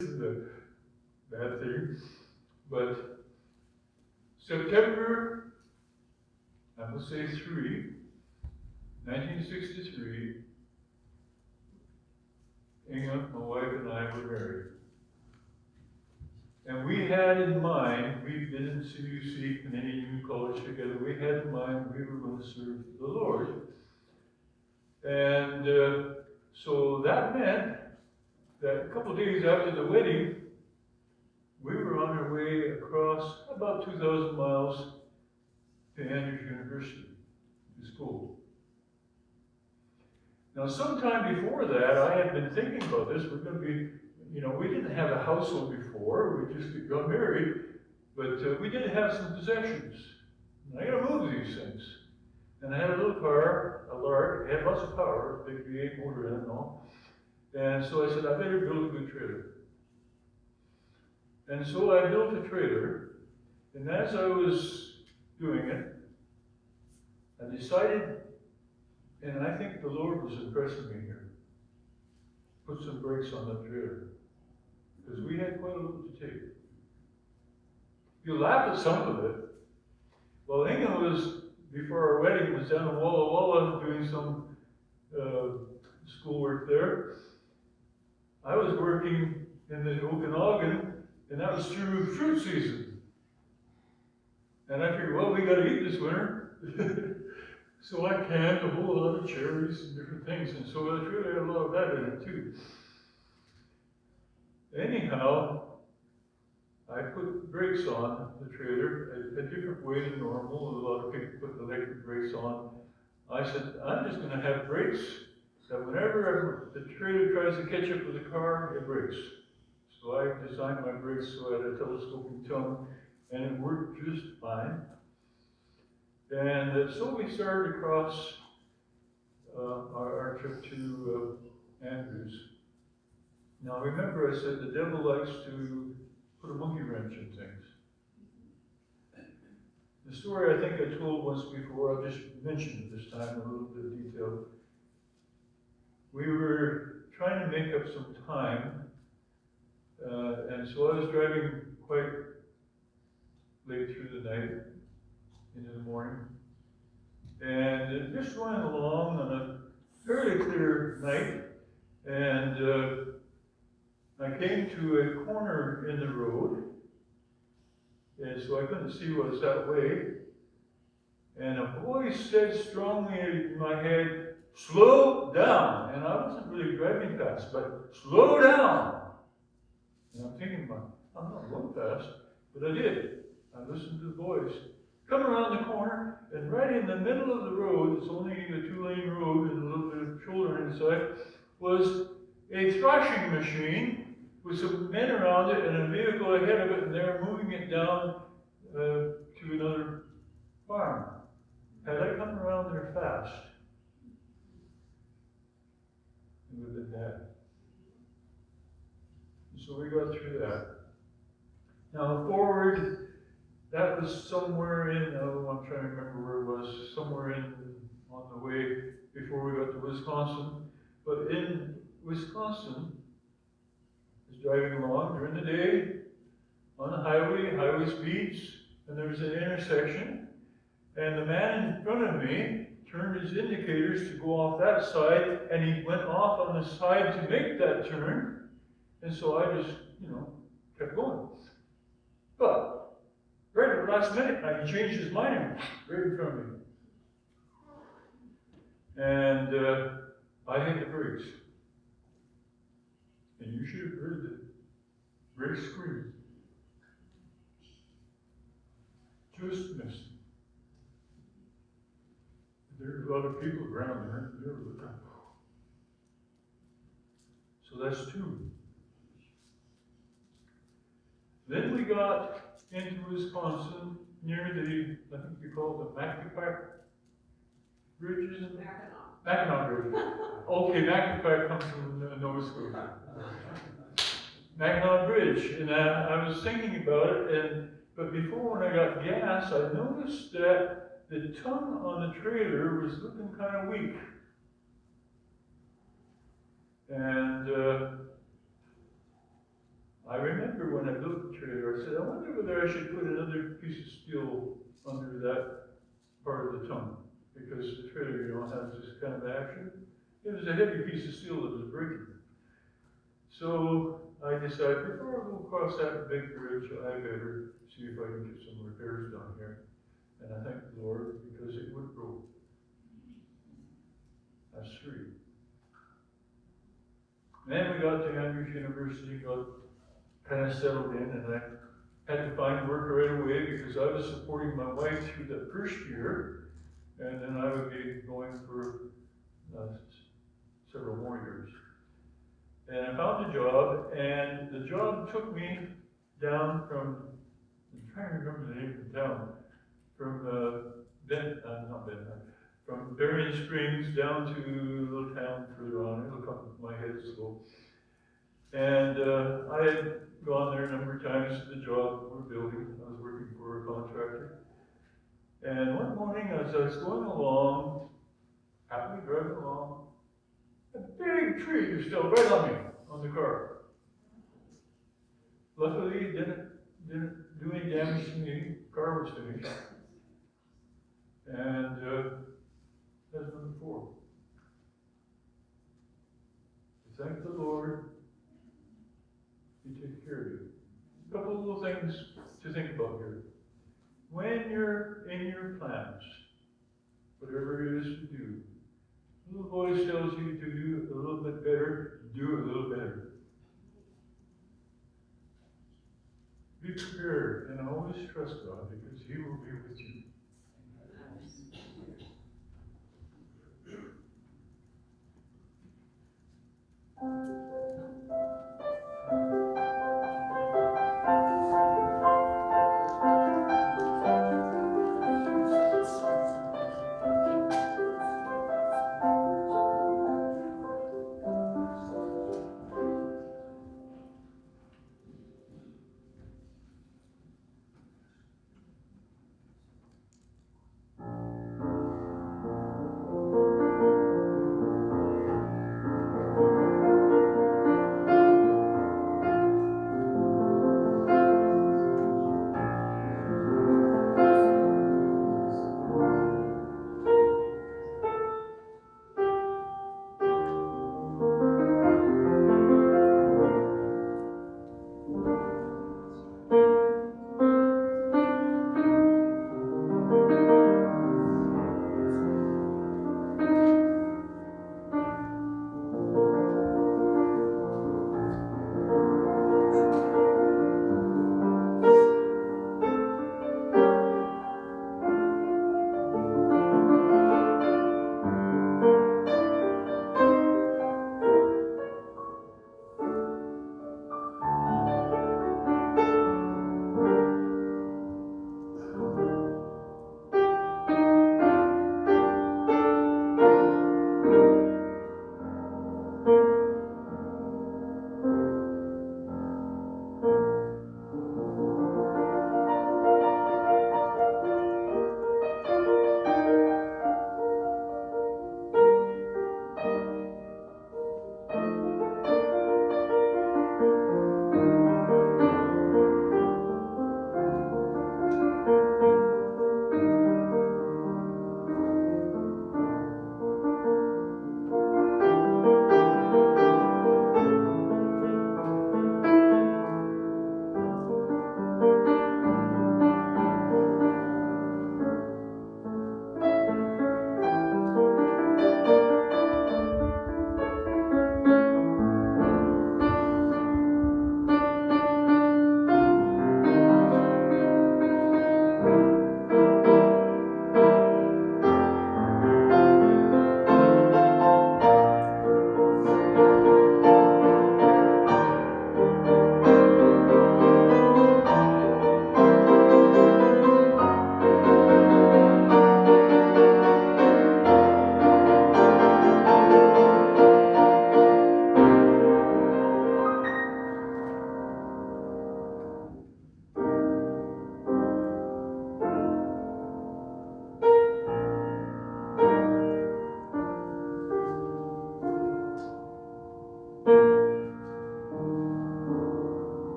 isn't a bad thing. But September, I will say 1963, Inga, my wife, and I were married. And we had in mind, we've been in CUC, Canadian Union College together, we had in mind we were going to serve the Lord. And so that meant that a couple of days after the wedding, we were on our way across about 2,000 miles to Andrews University, to school. Now, sometime before that, I had been thinking about this. We're going to be, we didn't have a household before. We just got married, but we did have some possessions. And I got to move these things. And I had a little car, a Lark. It had lots of power, big V8 motor in it and all. And so I said, I better build a good trailer. And so I built a trailer. And as I was doing it, I decided, and I think the Lord was impressing me here, put some brakes on that trailer. Because we had quite a little to take. You laugh at some of it. Well, Inga was, before our wedding, was down in Walla Walla doing some schoolwork there. I was working in the Okanagan, and that was through fruit season. And I figured, well, we got to eat this winter. So I canned a whole lot of cherries and different things, and so the trailer had a lot of that in it too. Anyhow, I put brakes on the trailer, a different way than normal. A lot of people put electric brakes on. I said, I'm just going to have brakes that whenever the trailer tries to catch up with the car, it brakes. So I designed my brakes so I had a telescoping tongue, and it worked just fine. And so we started across our trip to Andrews. Now remember, I said the devil likes to put a monkey wrench in things. The story I think I told once before, I'll just mention it this time in a little bit of detail. We were trying to make up some time, and so I was driving quite late through the night, into the morning, and just running along on a fairly clear night, and I came to a corner in the road, and so I couldn't see what was that way, and a voice said strongly in my head, slow down, and I wasn't really driving fast, but slow down, and I'm thinking, I'm not going fast, but I did. I listened to the voice. Come around the corner, and right in the middle of the road, it's only a 2-lane road and a little bit of shoulder inside, was a threshing machine with some men around it and a vehicle ahead of it, and they were moving it down to another farm. Had I come around there fast, it would have been bad. And so we got through that. Now forward, that was somewhere in, I'm trying to remember where it was, somewhere on the way before we got to Wisconsin. But in Wisconsin, I was driving along during the day on the highway speeds, and there was an intersection, and the man in front of me turned his indicators to go off that side, and he went off on the side to make that turn, and so I just, kept going. But right at the last minute, he changed his mind right in front of me. And I hit the brakes. And you should have heard the brakes scream. Just missed. There's a lot of people around there. They were looking. So that's 2. Then we got into Wisconsin, near the, I think you call it the Mackinac Bridge, isn't it? Mackinac Bridge. Okay, Mackinac comes from Nova Scotia. Mackinac Bridge, and I was thinking about it, but before when I got gas, I noticed that the tongue on the trailer was looking kind of weak. And I remember when I built the trailer, I said, I wonder whether I should put another piece of steel under that part of the tongue, because the trailer, has this kind of action. It was a heavy piece of steel that was breaking. So I decided, before I go across that big bridge, I better see if I can get some repairs done here. And I thank the Lord, because it would grow. That's three. Then we got to Andrews University, got kind of settled in, and I had to find work right away because I was supporting my wife through the first year, and then I would be going for several more years. And I found a job, and the job took me down from, I'm trying to remember the name of the town, from from Berrien Springs down to a little town further on. It'll come, my head is slow. And I had gone there a number of times to the job we're building. I was working for a contractor. And one morning, as I was going along, happily driving along, a big tree just fell right on me, on the car. Luckily, it didn't do any damage to me. The car was finished. And that's number 4. To thank the Lord, He takes care of you. A couple of little things to think about here. When you're in your plans, whatever it is to do, a little voice tells you to do a little bit better, do a little better. Be prepared and always trust God, because He will be with you.